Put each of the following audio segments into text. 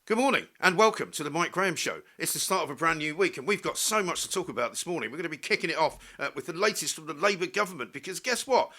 Good morning and welcome to the Mike Graham Show. It's the start of a brand new week and we've got so much to talk about this morning. We're going to be kicking it off with the latest from the Labour government because guess what?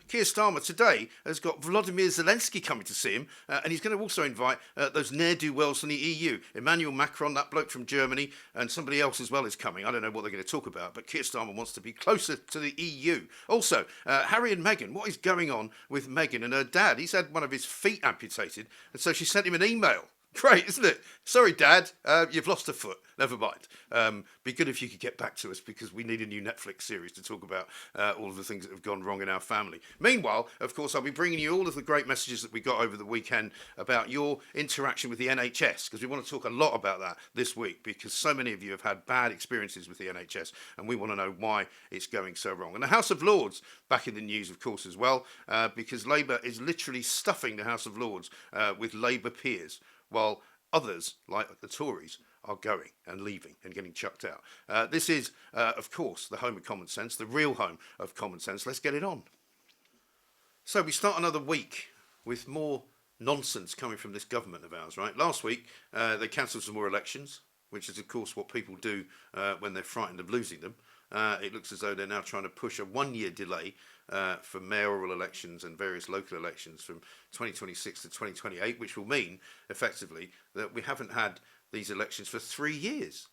Keir Starmer today has got Volodymyr Zelensky coming to see him and he's going to also invite those ne'er-do-wells from the EU. Emmanuel Macron, that bloke from Germany, and somebody else as well is coming. I don't know what they're going to talk about, but Keir Starmer wants to be closer to the EU. Also, Harry and Meghan, what is going on with Meghan and her dad? He's had one of his feet amputated and so she sent him an email. Great, isn't it? Sorry, Dad, you've lost a foot. Never mind. Be good if you could get back to us because we need a new Netflix series to talk about all of the things that have gone wrong in our family. Meanwhile, of course, I'll be bringing you all of the great messages that we got over the weekend about your interaction with the NHS because we want to talk a lot about that this week because so many of you have had bad experiences with the NHS and we want to know why it's going so wrong. And the House of Lords back in the news, of course, as well, because Labour is literally stuffing the House of Lords with Labour peers, while others, like the Tories, are going and leaving and getting chucked out. This is, of course, the home of common sense, the real home of common sense. Let's get it on. So we start another week with more nonsense coming from this government of ours, right? Last week, they cancelled some more elections, which is, of course, what people do when they're frightened of losing them. It looks as though they're now trying to push a one-year delay for mayoral elections and various local elections from 2026 to 2028, which will mean, effectively, that we haven't had these elections for 3 years,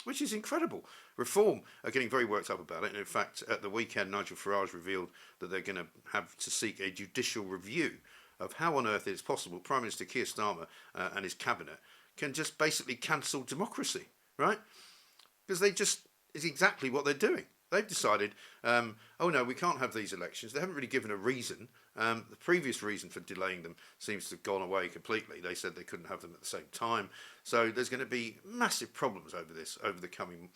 which is incredible. Reform are getting very worked up about it. And in fact, at the weekend, Nigel Farage revealed that they're going to have to seek a judicial review of how on earth it's possible Prime Minister Keir Starmer and his cabinet can just basically cancel democracy, right? Because it's exactly what they're doing. They've decided, oh no, we can't have these elections. They haven't really given a reason. The previous reason for delaying them seems to have gone away completely. They said they couldn't have them at the same time. So there's going to be massive problems over this over the coming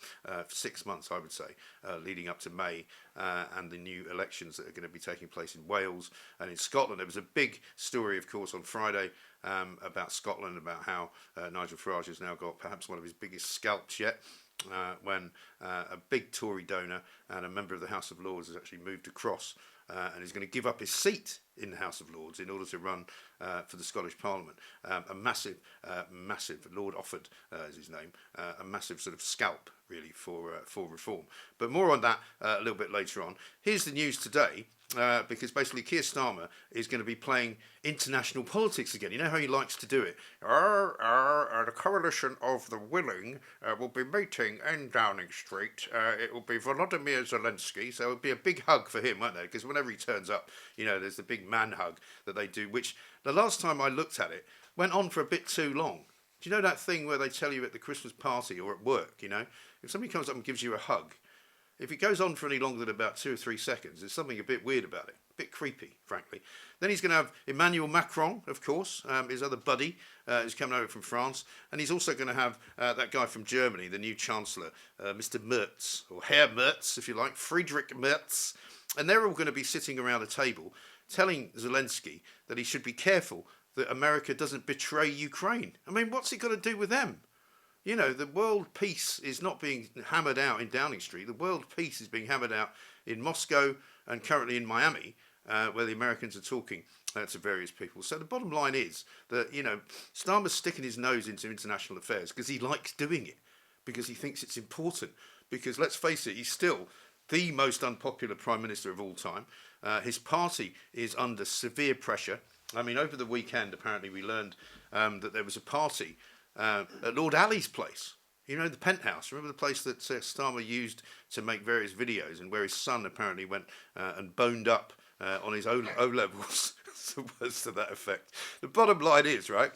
6 months, I would say, leading up to May and the new elections that are going to be taking place in Wales and in Scotland. There was a big story, of course, on Friday about Scotland, about how Nigel Farage has now got perhaps one of his biggest scalps yet. When a big Tory donor and a member of the House of Lords has actually moved across and is going to give up his seat in the House of Lords in order to run for the Scottish Parliament. A massive Lord Offord is his name, a massive sort of scalp really for reform. But more on that a little bit later on. Here's the news today. Because basically Keir Starmer is going to be playing international politics again. You know how he likes to do it. The coalition of the willing will be meeting in Downing Street. It will be Volodymyr Zelensky, so it'll be a big hug for him, won't there? Because whenever he turns up, you know, there's the big man hug that they do, which the last time I looked at it went on for a bit too long. Do you know that thing where they tell you at the Christmas party or at work, you know, if somebody comes up and gives you a hug, if it goes on for any longer than about 2 or 3 seconds, there's something a bit weird about it, a bit creepy, frankly. Then he's going to have Emmanuel Macron, of course, his other buddy, who's coming over from France. And he's also going to have that guy from Germany, the new Chancellor, Mr. Merz, or Herr Merz, if you like, Friedrich Merz. And they're all going to be sitting around a table telling Zelensky that he should be careful that America doesn't betray Ukraine. I mean, what's it got to do with them? You know, the world peace is not being hammered out in Downing Street. The world peace is being hammered out in Moscow and currently in Miami, where the Americans are talking to various people. So the bottom line is that, you know, Starmer's sticking his nose into international affairs because he likes doing it, because he thinks it's important. Because let's face it, he's still the most unpopular Prime Minister of all time. His party is under severe pressure. I mean, over the weekend, apparently we learned that there was a party at Lord Alley's place, you know, the penthouse. Remember the place that Starmer used to make various videos and where his son apparently went and boned up on his O-levels, some words to that effect. The bottom line is, right,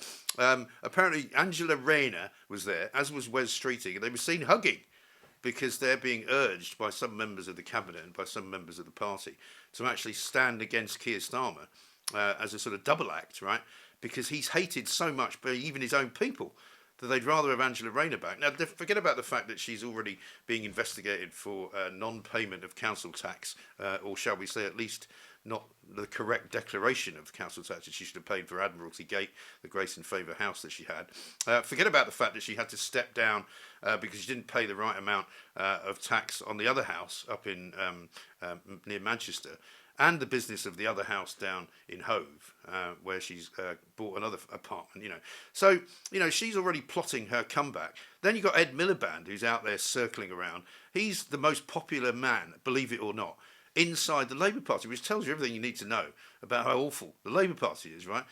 apparently Angela Rayner was there, as was Wes Streeting, and they were seen hugging because they're being urged by some members of the cabinet and by some members of the party to actually stand against Keir Starmer as a sort of double act, right? Because he's hated so much by even his own people that they'd rather have Angela Rayner back. Now, forget about the fact that she's already being investigated for non-payment of council tax, or shall we say at least not the correct declaration of the council tax that she should have paid for Admiralty Gate, the Grace and Favour house that she had. Forget about the fact that she had to step down because she didn't pay the right amount of tax on the other house up in near Manchester, and the business of the other house down in Hove, where she's bought another apartment, So, she's already plotting her comeback. Then you've got Ed Miliband, who's out there circling around. He's the most popular man, believe it or not, inside the Labour Party, which tells you everything you need to know about how awful the Labour Party is, right?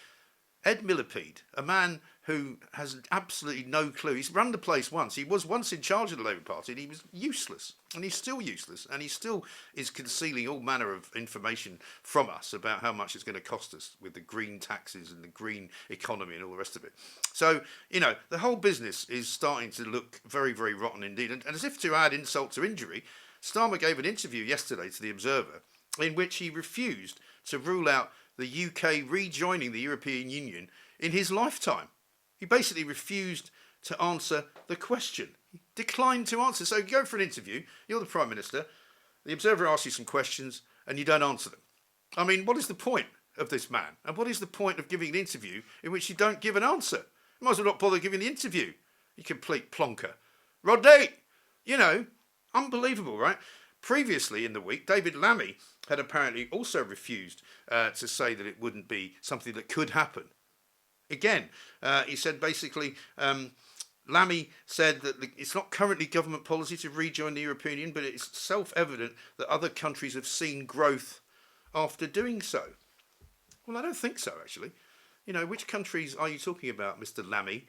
Ed Miliband, a man who has absolutely no clue. He's run the place once. He was once in charge of the Labour Party, and he was useless. And he's still useless. And he still is concealing all manner of information from us about how much it's going to cost us with the green taxes and the green economy and all the rest of it. So, the whole business is starting to look very, very rotten indeed. And as if to add insult to injury, Starmer gave an interview yesterday to The Observer in which he refused to rule out the UK rejoining the European Union in his lifetime. He basically refused to answer the question. He declined to answer. So you go for an interview, you're the Prime Minister, the Observer asks you some questions and you don't answer them. I mean, what is the point of this man? And what is the point of giving an interview in which you don't give an answer? You might as well not bother giving the interview, you complete plonker. Rodney, unbelievable, right? Previously in the week, David Lammy had apparently also refused to say that it wouldn't be something that could happen. Again, he said basically, Lammy said that it's not currently government policy to rejoin the European Union, but it's self-evident that other countries have seen growth after doing so. Well, I don't think so, actually. Which countries are you talking about, Mr. Lammy?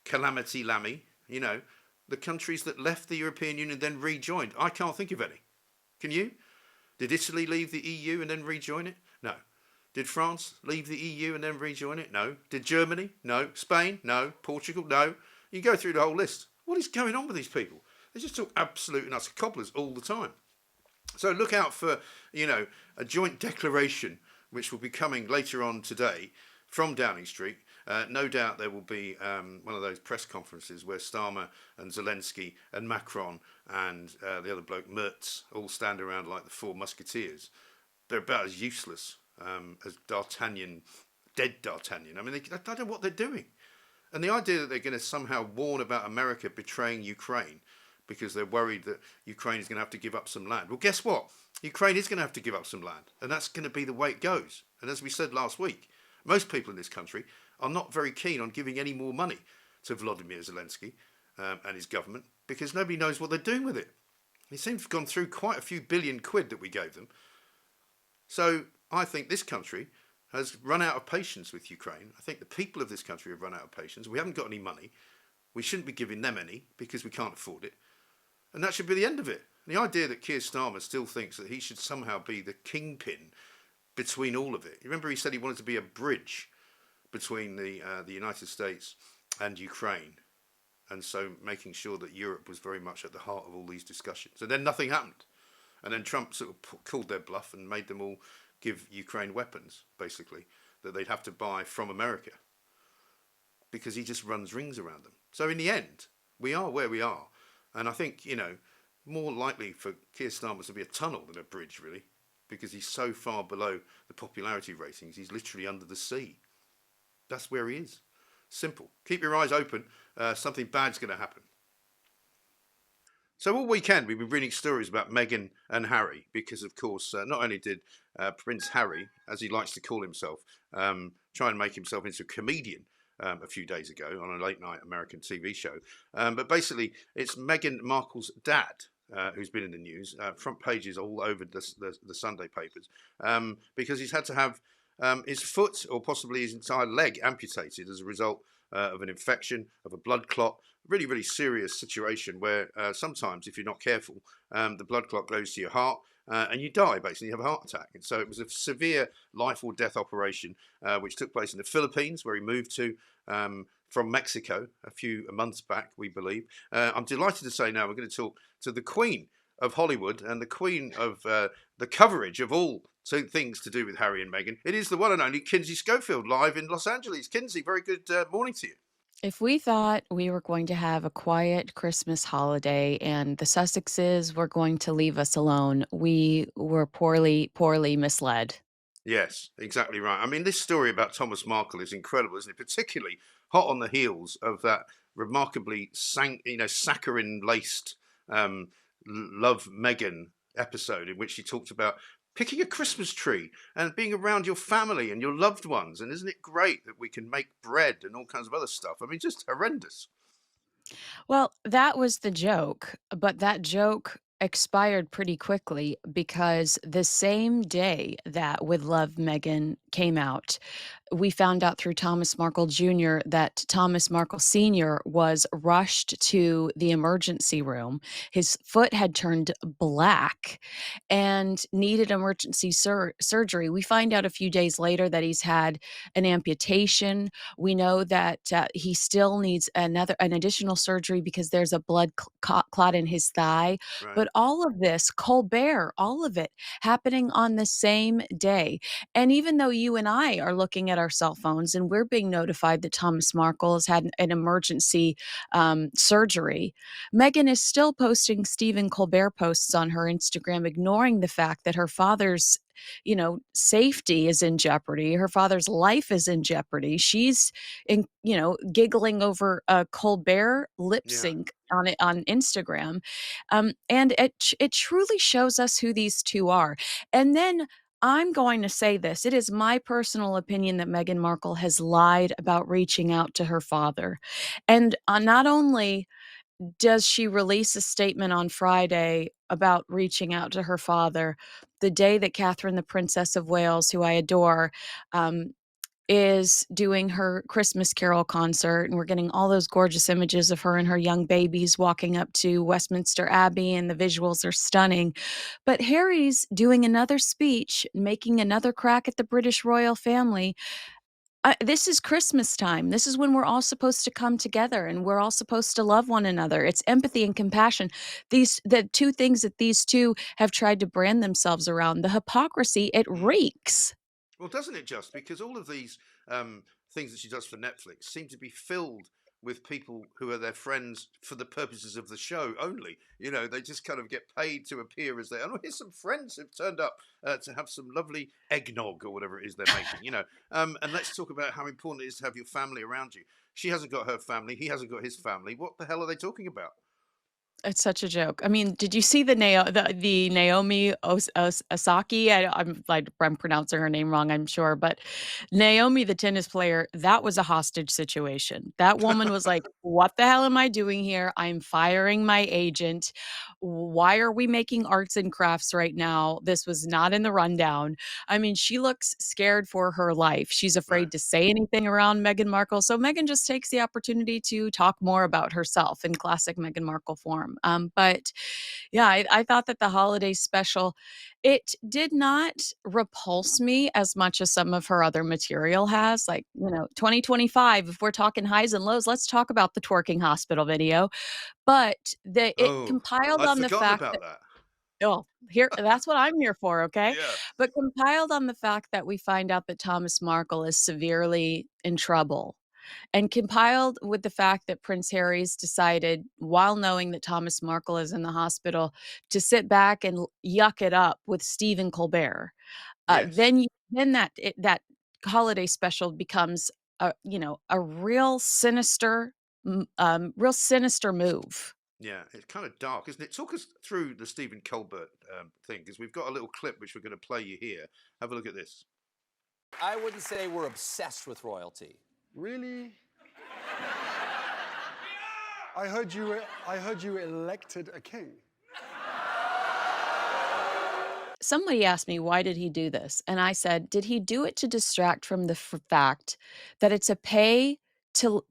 Calamity Lammy? The countries that left the European Union and then rejoined. I can't think of any. Can you? Did Italy leave the EU and then rejoin it? No. Did France leave the EU and then rejoin it? No. Did Germany? No. Spain? No. Portugal? No. You go through the whole list. What is going on with these people? They just talk absolute and utter cobblers all the time. So look out for, a joint declaration which will be coming later on today from Downing Street. No doubt there will be one of those press conferences where Starmer and Zelensky and Macron and the other bloke, Merz, all stand around like the four musketeers. They're about as useless as D'Artagnan, dead D'Artagnan. I mean, I don't know what they're doing. And the idea that they're going to somehow warn about America betraying Ukraine because they're worried that Ukraine is going to have to give up some land. Well, guess what? Ukraine is going to have to give up some land. And that's going to be the way it goes. And as we said last week, most people in this country are not very keen on giving any more money to Volodymyr Zelensky and his government because nobody knows what they're doing with it. It seems to have gone through quite a few billion quid that we gave them. So I think this country has run out of patience with Ukraine. I think the people of this country have run out of patience. We haven't got any money. We shouldn't be giving them any because we can't afford it. And that should be the end of it. And the idea that Keir Starmer still thinks that he should somehow be the kingpin between all of it. You remember he said he wanted to be a bridge between the United States and Ukraine, and so making sure that Europe was very much at the heart of all these discussions. And then nothing happened. And then Trump sort of called their bluff and made them all give Ukraine weapons, basically, that they'd have to buy from America because he just runs rings around them. So in the end, we are where we are. And I think, more likely for Keir Starmer to be a tunnel than a bridge, really, because he's so far below the popularity ratings, he's literally under the sea. That's where he is. Simple. Keep your eyes open. Something bad's going to happen. So all weekend we've been reading stories about Meghan and Harry because, of course, not only did Prince Harry, as he likes to call himself, try and make himself into a comedian a few days ago on a late-night American TV show, but basically it's Meghan Markle's dad who's been in the news, front pages all over the Sunday papers, because he's had to have his foot or possibly his entire leg amputated as a result of an infection, of a blood clot. Really, really serious situation where sometimes, if you're not careful, the blood clot goes to your heart and you die, basically. You have a heart attack. And so it was a severe life or death operation which took place in the Philippines, where he moved to from Mexico a few months back, we believe. I'm delighted to say now we're going to talk to the Queen of Hollywood and the Queen of the coverage of all things to do with Harry and Meghan. It is the one and only Kinsey Schofield, live in Los Angeles. Kinsey, very good morning to you. If we thought we were going to have a quiet Christmas holiday and the Sussexes were going to leave us alone, we were poorly misled. Yes, exactly right. I mean, this story about Thomas Markle is incredible, isn't it? Particularly hot on the heels of that remarkably saccharine-laced love Meghan episode in which she talked about picking a Christmas tree and being around your family and your loved ones. And isn't it great that we can make bread and all kinds of other stuff? I mean, just horrendous. Well, that was the joke, but that joke expired pretty quickly because the same day that With Love, Megan came out, we found out through Thomas Markle Jr. that Thomas Markle Sr. was rushed to the emergency room. His foot had turned black and needed emergency surgery. We find out a few days later that he's had an amputation. We know that he still needs an additional surgery because there's a blood clot in his thigh. Right. But all of this, Colbert, all of it happening on the same day. And even though you and I are looking at our cell phones and we're being notified that Thomas Markle has had an emergency surgery, Meghan is still posting Stephen Colbert posts on her Instagram, ignoring the fact that her father's safety is in jeopardy. Her father's life is in jeopardy. She's giggling over a Colbert lip Yeah. sync on Instagram. And it truly shows us who these two are. And then I'm going to say this. It is my personal opinion that Meghan Markle has lied about reaching out to her father. And not only does she release a statement on Friday about reaching out to her father, the day that Catherine, the Princess of Wales, who I adore, um, is doing her Christmas Carol concert, and we're getting all those gorgeous images of her and her young babies walking up to Westminster Abbey, and the visuals are stunning. But Harry's doing another speech, making another crack at the British royal family. This is Christmas time. This is when we're all supposed to come together and we're all supposed to love one another. It's empathy and compassion. The two things that these two have tried to brand themselves around, the hypocrisy, it Mm. reeks. Well, doesn't it just? Because all of these things that she does for Netflix seem to be filled with people who are their friends for the purposes of the show only. You know, they just kind of get paid to appear as they. Oh, here's some friends who've turned up to have some lovely eggnog or whatever it is they're making. And let's talk about how important it is to have your family around you. She hasn't got her family. He hasn't got his family. What the hell are they talking about? It's such a joke. I mean, did you see the Naomi Osaki? I'm pronouncing her name wrong, I'm sure, but Naomi, the tennis player, that was a hostage situation. That woman was like, "What the hell am I doing here? I'm firing my agent. Why are we making arts and crafts right now? This was not in the rundown." I mean, she looks scared for her life. She's Right. afraid to say anything around Meghan Markle. So Meghan just takes the opportunity to talk more about herself in classic Meghan Markle form. But yeah, I thought that the holiday special, it did not repulse me as much as some of her other material Mm. has. Like, 2025, if we're talking highs and lows, let's talk about the twerking hospital video. But it Oh, compiled I'd on the forgotten fact about that that. that's what I'm here for, okay? Yeah. But compiled on the fact that we find out that Thomas Markle is severely in trouble, and compiled with the fact that Prince Harry's decided, while knowing that Thomas Markle is in the hospital, to sit back and yuck it up with Stephen Colbert. Yes. Then that holiday special becomes a real sinister move. Yeah, it's kind of dark, isn't it? Talk us through the Stephen Colbert thing, because we've got a little clip which we're going to play you here. Have a look at this. I wouldn't say we're obsessed with royalty. Really? I heard you elected a king. Somebody asked me, why did he do this? And I said, did he do it to distract from the fact that it's a pay to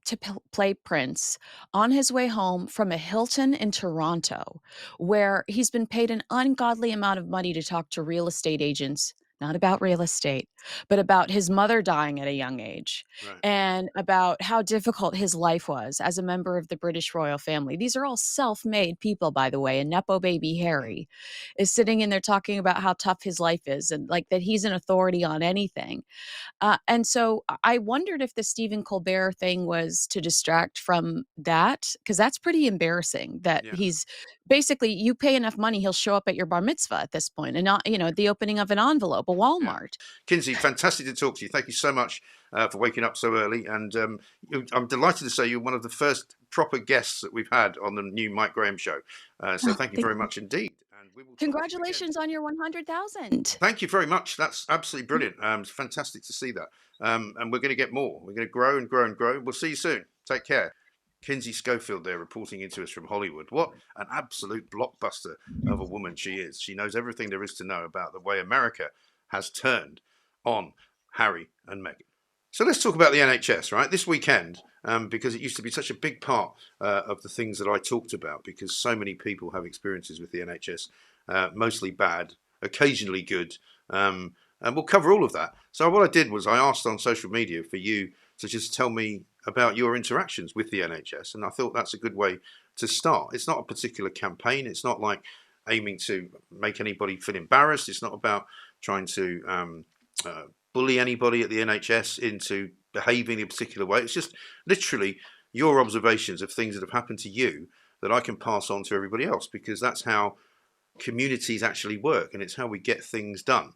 play Prince on his way home from a Hilton in Toronto, where he's been paid an ungodly amount of money to talk to real estate agents, not about real estate, but about his mother dying at a young age Right. and about how difficult his life was as a member of the British royal family. These are all self-made people, by the way, and Nepo baby Mm. Harry is sitting in there talking about how tough his life is and like that he's an authority on anything. And so I wondered if the Stephen Colbert thing was to distract from that, because that's pretty embarrassing that Yeah. he's basically, you pay enough money, he'll show up at your bar mitzvah at this point, and not, the opening of an envelope. up a Walmart. Kinsey, fantastic to talk to you. Thank you so much for waking up so early. And I'm delighted to say you're one of the first proper guests that we've had on the new Mike Graham show. So thank you very much indeed. And we will talk to you again. Congratulations on your 100,000. Thank you very much. That's absolutely brilliant. It's fantastic to see that. And we're going to get more. We're going to grow and grow and grow. We'll see you soon. Take care. Kinsey Schofield there reporting into us from Hollywood. What an absolute blockbuster of a woman she is. She knows everything there is to know about the way America has turned on Harry and Meghan. So let's talk about the NHS, right? This weekend, because it used to be such a big part of the things that I talked about, because so many people have experiences with the NHS, mostly bad, occasionally good, and we'll cover all of that. So what I did was I asked on social media for you to just tell me about your interactions with the NHS, and I thought that's a good way to start. It's not a particular campaign. It's not like aiming to make anybody feel embarrassed. It's not about trying to bully anybody at the NHS into behaving in a particular way. It's just literally your observations of things that have happened to you that I can pass on to everybody else, because that's how communities actually work, and it's how we get things done.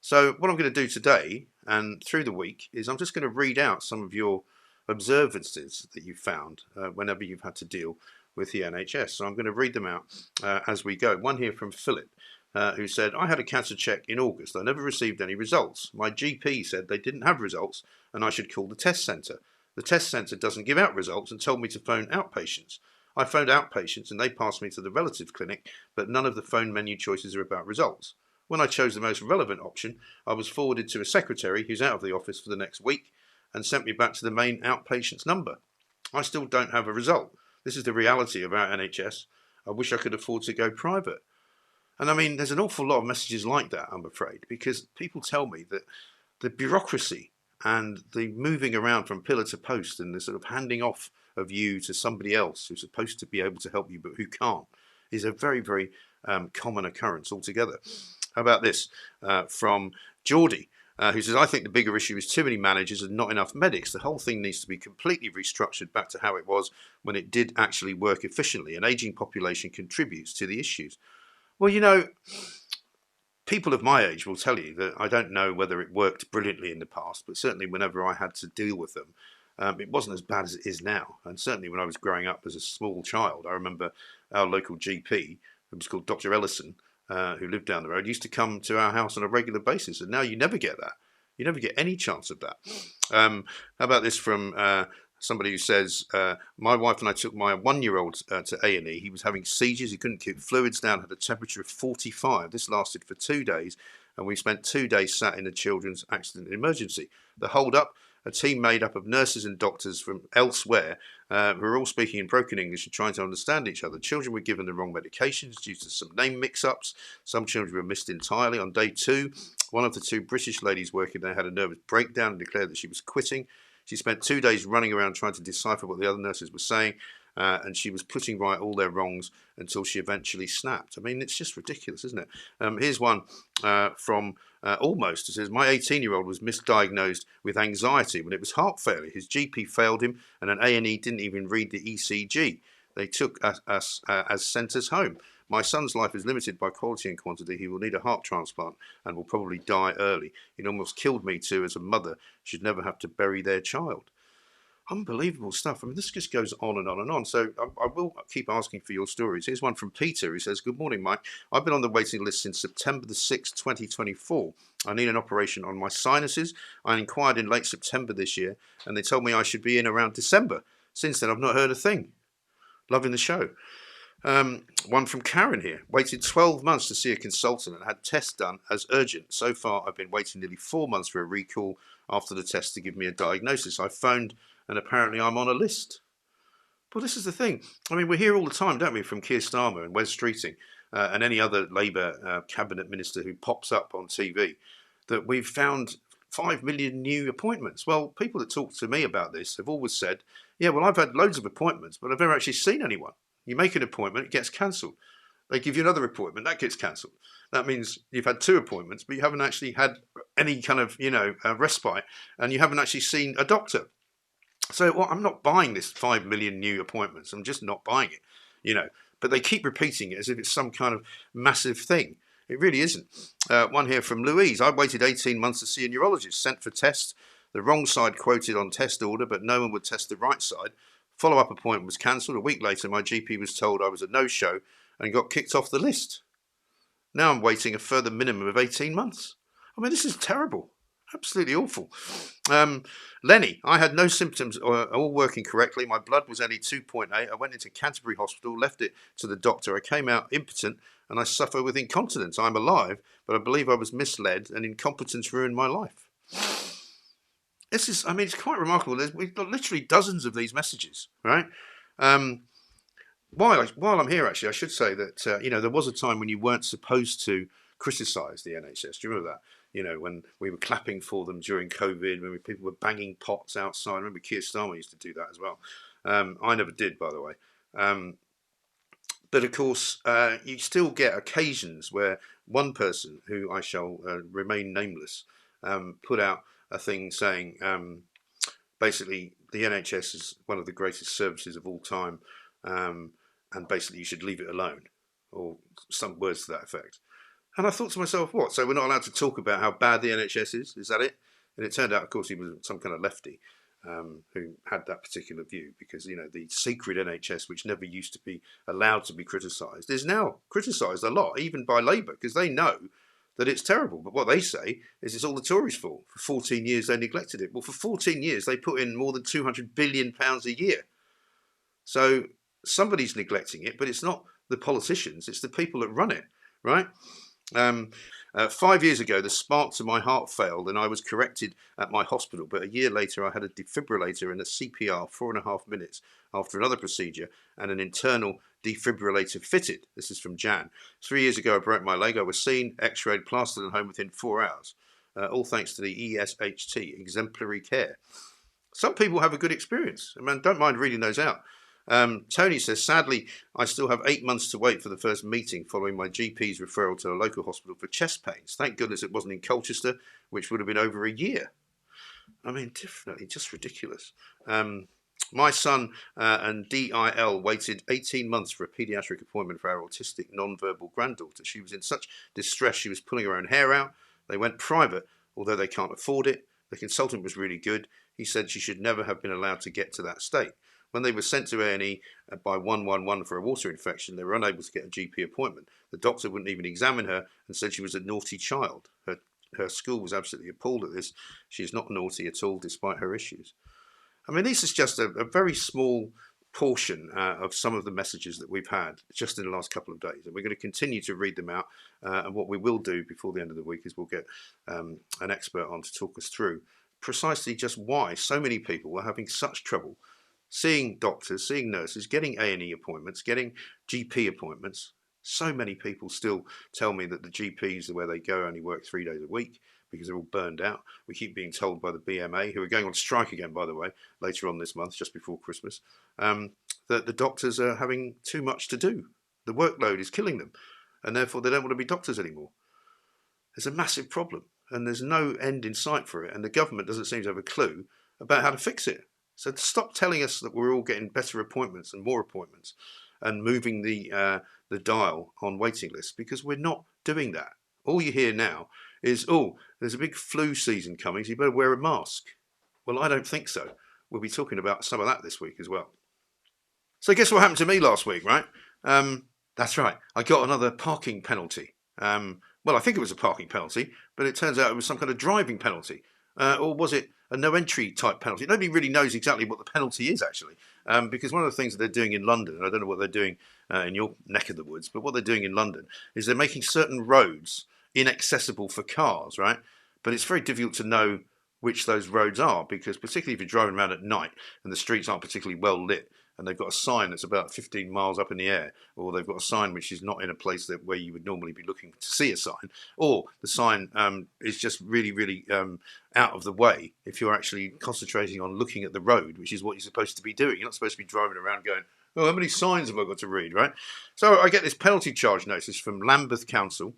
So what I'm going to do today and through the week is I'm just going to read out some of your observances that you've found whenever you've had to deal with the NHS. So I'm going to read them out as we go. One here from Philip, who said, I had a cancer check in August. I never received any results. My GP said they didn't have results and I should call the test centre. The test centre doesn't give out results and told me to phone outpatients. I phoned outpatients and they passed me to the relative clinic, but none of the phone menu choices are about results. When I chose the most relevant option, I was forwarded to a secretary who's out of the office for the next week and sent me back to the main outpatient's number. I still don't have a result. This is the reality of our NHS. I wish I could afford to go private. And I mean, there's an awful lot of messages like that, I'm afraid, because people tell me that the bureaucracy and the moving around from pillar to post and the sort of handing off of you to somebody else who's supposed to be able to help you but who can't is a very, very common occurrence altogether. How about this from Geordie, who says, I think the bigger issue is too many managers and not enough medics. The whole thing needs to be completely restructured back to how it was when it did actually work efficiently. An ageing population contributes to the issues. Well, you know, people of my age will tell you that I don't know whether it worked brilliantly in the past, but certainly whenever I had to deal with them, it wasn't as bad as it is now. And certainly when I was growing up as a small child, I remember our local GP, who was called Dr. Ellison, who lived down the road, used to come to our house on a regular basis. And now you never get that. You never get any chance of that. How about this from somebody who says, my wife and I took my 1-year-old to A&E. He was having seizures. He couldn't keep fluids down, had a temperature of 45. This lasted for 2 days. And we spent 2 days sat in the children's accident emergency. The hold up, a team made up of nurses and doctors from elsewhere who were all speaking in broken English and trying to understand each other. Children were given the wrong medications due to some name mix-ups. Some children were missed entirely. On day 2, one of the 2 British ladies working there had a nervous breakdown and declared that she was quitting. She spent 2 days running around trying to decipher what the other nurses were saying, and she was putting right all their wrongs until she eventually snapped. I mean, it's just ridiculous, isn't it? Here's one from Almost. It says, my 18-year-old was misdiagnosed with anxiety when it was heart failure. His GP failed him, and an A&E didn't even read the ECG. They took us as sent us home. My son's life is limited by quality and quantity. He will need a heart transplant and will probably die early. It almost killed me too as a mother should never have to bury their child. Unbelievable stuff. I mean, this just goes on and on and on. So I will keep asking for your stories. Here's one from Peter who says, good morning, Mike. I've been on the waiting list since September the 6th, 2024. I need an operation on my sinuses. I inquired in late September this year and they told me I should be in around December. Since then, I've not heard a thing. Loving the show. One from Karen here. Waited 12 months to see a consultant and had tests done as urgent. So far, I've been waiting nearly 4 months for a recall after the test to give me a diagnosis. I phoned and apparently I'm on a list. Well, this is the thing. I mean, we hear all the time, don't we, from Keir Starmer and Wes Streeting and any other Labour cabinet minister who pops up on TV, that we've found 5 million new appointments. Well, people that talk to me about this have always said, yeah, well, I've had loads of appointments, but I've never actually seen anyone. You make an appointment, it gets cancelled. They give you another appointment, that gets cancelled. That means you've had 2 appointments, but you haven't actually had any kind of, respite, and you haven't actually seen a doctor. So I'm not buying this 5 million new appointments. I'm just not buying it, But they keep repeating it as if it's some kind of massive thing. It really isn't. One here from Louise. I waited 18 months to see a neurologist, sent for tests. The wrong side quoted on test order, but no one would test the right side. Follow-up appointment was cancelled. A week later, my GP was told I was a no-show and got kicked off the list. Now I'm waiting a further minimum of 18 months. I mean, this is terrible. Absolutely awful. Lenny, I had no symptoms, all working correctly. My blood was only 2.8. I went into Canterbury Hospital, left it to the doctor. I came out impotent and I suffer with incontinence. I'm alive, but I believe I was misled and incompetence ruined my life. This is, I mean, it's quite remarkable. We've got literally dozens of these messages, right? While I'm here, actually, I should say that, there was a time when you weren't supposed to criticise the NHS. Do you remember that? When we were clapping for them during COVID, when people were banging pots outside. I remember Keir Starmer used to do that as well. I never did, by the way. But of course, you still get occasions where one person, who I shall remain nameless, put out a thing saying, basically, the NHS is one of the greatest services of all time, and basically you should leave it alone, or some words to that effect. And I thought to myself, what, so we're not allowed to talk about how bad the NHS is? Is that it? And it turned out, of course, he was some kind of lefty who had that particular view, because, the secret NHS, which never used to be allowed to be criticised, is now criticised a lot, even by Labour, because they know that it's terrible. But what they say is it's all the Tories' fault. For 14 years, they neglected it. Well, for 14 years, they put in more than £200 billion a year. So somebody's neglecting it, but it's not the politicians, it's the people that run it, right? 5 years ago, the spark to my heart failed and I was corrected at my hospital. But a year later, I had a defibrillator and a CPR 4.5 minutes after another procedure and an internal defibrillator fitted. This is from Jan. 3 years ago, I broke my leg. I was seen, x-rayed, plastered and home within 4 hours. All thanks to the ESHT, exemplary care. Some people have a good experience. I mean, don't mind reading those out. Tony says, sadly, I still have 8 months to wait for the first meeting following my GP's referral to a local hospital for chest pains. Thank goodness it wasn't in Colchester, which would have been over a year. I mean, definitely just ridiculous. My son and DIL waited 18 months for a paediatric appointment for our autistic non-verbal granddaughter. She was in such distress, she was pulling her own hair out. They went private, although they can't afford it. The consultant was really good. He said she should never have been allowed to get to that state. When they were sent to A&E by 111 for a water infection, they were unable to get a GP appointment. The doctor wouldn't even examine her and said she was a naughty child. Her school was absolutely appalled at this. She is not naughty at all, despite her issues. I mean, this is just a very small portion of some of the messages that we've had just in the last couple of days. And we're going to continue to read them out. And what we will do before the end of the week is we'll get an expert on to talk us through precisely just why so many people were having such trouble seeing doctors, seeing nurses, getting A&E appointments, getting GP appointments. So many people still tell me that the GPs, where they go, only work 3 days a week because they're all burned out. We keep being told by the BMA, who are going on strike again, by the way, later on this month, just before Christmas, that the doctors are having too much to do. The workload is killing them, and therefore they don't want to be doctors anymore. There's a massive problem, and there's no end in sight for it, and the government doesn't seem to have a clue about how to fix it. So to stop telling us that we're all getting better appointments and more appointments and moving the dial on waiting lists, because we're not doing that. All you hear now is, oh, there's a big flu season coming, so you better wear a mask. Well, I don't think so. We'll be talking about some of that this week as well. So guess what happened to me last week, right? That's right. I got another parking penalty. Well, I think it was a parking penalty, but it turns out it was some kind of driving penalty. Or was it a no entry type penalty? Nobody really knows exactly what the penalty is, actually, because one of the things that they're doing in London, and I don't know what they're doing in your neck of the woods, but what they're doing in London is they're making certain roads inaccessible for cars, right? But it's very difficult to know which those roads are, because particularly if you're driving around at night and the streets aren't particularly well lit, and they've got a sign that's about 15 miles up in the air, or they've got a sign which is not in a place where you would normally be looking to see a sign, or the sign is just really, really out of the way if you're actually concentrating on looking at the road, which is what you're supposed to be doing. You're not supposed to be driving around going, oh, how many signs have I got to read, right? So I get this penalty charge notice from Lambeth Council.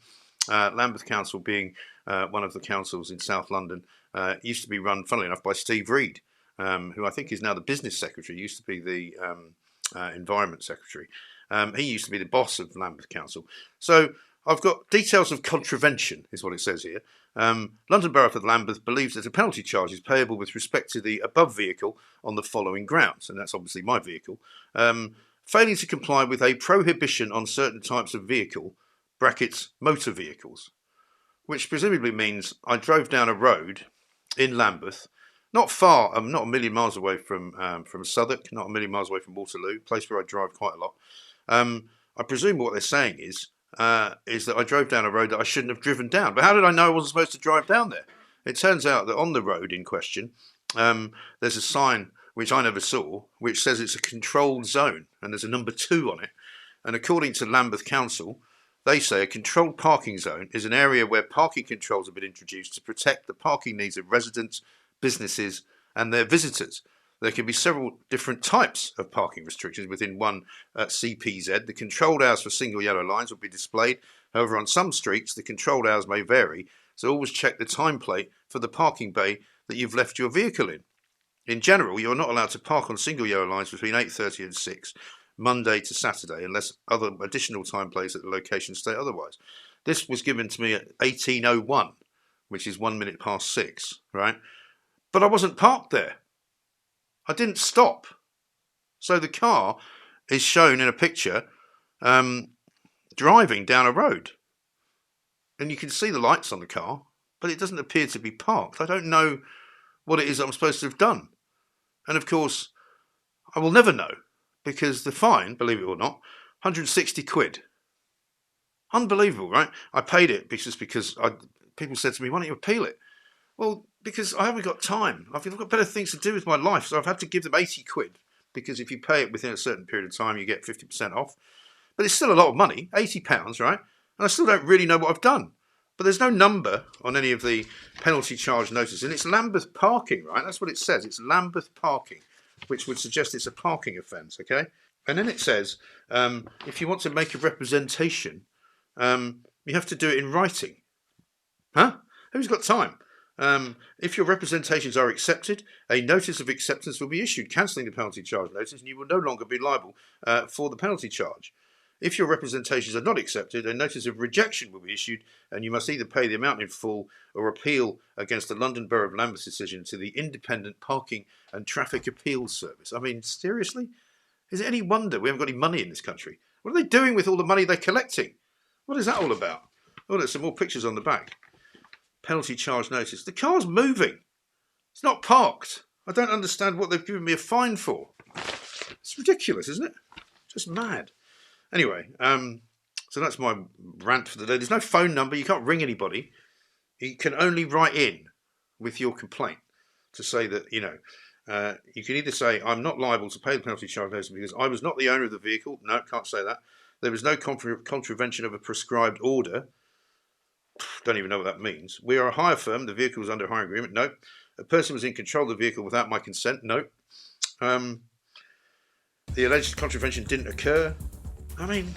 Lambeth Council being one of the councils in South London, used to be run, funnily enough, by Steve Reed, who I think is now the business secretary, used to be the environment secretary. He used to be the boss of Lambeth Council. So I've got details of contravention, is what it says here. London Borough of Lambeth believes that a penalty charge is payable with respect to the above vehicle on the following grounds, and that's obviously my vehicle. Failing to comply with a prohibition on certain types of vehicle, brackets, motor vehicles, which presumably means I drove down a road in Lambeth, not far, not a million miles away from Southwark, not a million miles away from Waterloo, place where I drive quite a lot. I presume what they're saying is that I drove down a road that I shouldn't have driven down. But how did I know I wasn't supposed to drive down there? It turns out that on the road in question, there's a sign, which I never saw, which says it's a controlled zone, and there's a number 2 on it. And according to Lambeth Council, they say a controlled parking zone is an area where parking controls have been introduced to protect the parking needs of residents, businesses, and their visitors. There can be several different types of parking restrictions within one CPZ. The controlled hours for single yellow lines will be displayed. However, on some streets, the controlled hours may vary, so always check the time plate for the parking bay that you've left your vehicle in. In general, you're not allowed to park on single yellow lines between 8:30 and 6, Monday to Saturday, unless other additional time plates at the location state otherwise. This was given to me at 18:01, which is 1 minute past 6, right? But I wasn't parked there. I didn't stop. So the car is shown in a picture driving down a road. And you can see the lights on the car, but it doesn't appear to be parked. I don't know what it is I'm supposed to have done. And of course, I will never know, because the fine, believe it or not, 160 quid. Unbelievable, right? I paid it because people said to me, why don't you appeal it? Well, because I haven't got time. I've got better things to do with my life, so I've had to give them 80 quid, because if you pay it within a certain period of time, you get 50% off. But it's still a lot of money, £80, right? And I still don't really know what I've done. But there's no number on any of the penalty charge notices, and it's Lambeth parking, right? That's what it says. It's Lambeth parking, which would suggest it's a parking offence, okay? And then it says, if you want to make a representation, you have to do it in writing. Huh? Who's got time? If your representations are accepted, a notice of acceptance will be issued, cancelling the penalty charge notice, and you will no longer be liable for the penalty charge. If your representations are not accepted, a notice of rejection will be issued, and you must either pay the amount in full or appeal against the London Borough of Lambeth's decision to the Independent Parking and Traffic Appeals Service. I mean, seriously? Is it any wonder we haven't got any money in this country? What are they doing with all the money they're collecting? What is that all about? Oh, there's some more pictures on the back. Penalty charge notice. The car's moving. It's not parked. I don't understand what they've given me a fine for. It's ridiculous, isn't it? Just mad. Anyway, so that's my rant for the day. There's no phone number. You can't ring anybody. You can only write in with your complaint to say that, you can either say, I'm not liable to pay the penalty charge notice because I was not the owner of the vehicle. No, can't say that. There was no contravention of a prescribed order. Don't even know what that means. We are a hire firm. The vehicle was under hire agreement. No. A person was in control of the vehicle without my consent. No. The alleged contravention didn't occur. I mean,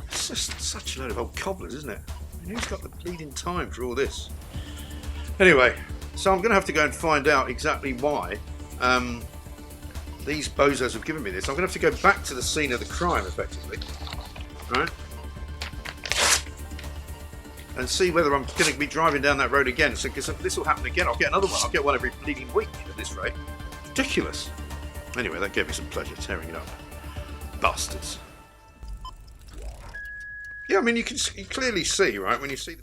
it's just such a load of old cobblers, isn't it? I mean, who's got the bleeding time for all this? Anyway, so I'm going to have to go and find out exactly why these bozos have given me this. I'm going to have to go back to the scene of the crime, effectively. Right? And see whether I'm going to be driving down that road again. So, because this will happen again. I'll get another one. I'll get one every bleeding week at this rate. Ridiculous. Anyway, that gave me some pleasure tearing it up. Bastards. Yeah, I mean, you can clearly see, right, when you see the